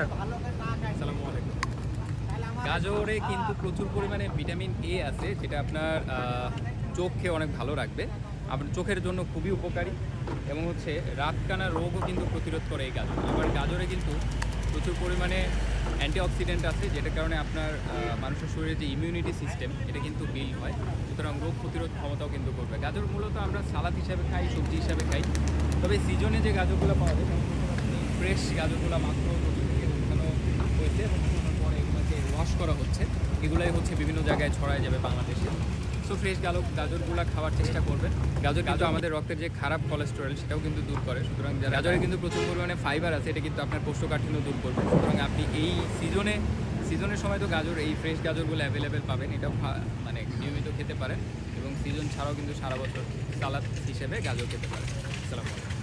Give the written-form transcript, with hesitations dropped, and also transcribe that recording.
আসসালামু আলাইকুম। গাজরে কিন্তু প্রচুর পরিমাণে ভিটামিন এ আছে, যেটা আপনার চোখকে অনেক ভালো রাখবে, আপনার চোখের জন্য খুবই উপকারী এবং হচ্ছে রাতকানা রোগও কিন্তু প্রতিরোধ করে এই গাজর। আবার গাজরে কিন্তু প্রচুর পরিমাণে অ্যান্টিঅক্সিডেন্ট আছে, যেটার কারণে আপনার মানুষের শরীরে যে ইমিউনিটি সিস্টেম এটা কিন্তু বিল্ড হয়, সুতরাং রোগ প্রতিরোধ ক্ষমতাও কিন্তু করবে। গাজর মূলত আমরা সালাদ হিসাবে খাই, সবজি হিসাবে খাই, তবে সিজনে যে গাজরগুলো পাওয়া যায় ফ্রেশ গাজরগুলো মাত্র থেকে উঠানো হয়েছে এবং উঠানোর পরে এগুলোকে ওয়াশ করা হচ্ছে, এগুলাই হচ্ছে বিভিন্ন জায়গায় ছড়ায় যাবে বাংলাদেশে। সো ফ্রেশ গাজরগুলো খাওয়ার চেষ্টা করবেন। গাজর কিন্তু আমাদের রক্তের যে খারাপ কোলেস্টেরল সেটাও কিন্তু দূর করে, সুতরাং গাজরে কিন্তু প্রচুর পরিমাণে ফাইবার আছে, এটা কিন্তু আপনার কোষ্ঠকাঠিন্য দূর করবে। সুতরাং আপনি এই সিজনের সময় তো গাজর, এই ফ্রেশ গাজরগুলো অ্যাভেলেবেল পাবেন, এটাও মানে নিয়মিত খেতে পারেন এবং সিজন ছাড়াও কিন্তু সারা বছর সালাদ হিসেবে গাজর খেতে পারেন। আসসালামু আলাইকুম।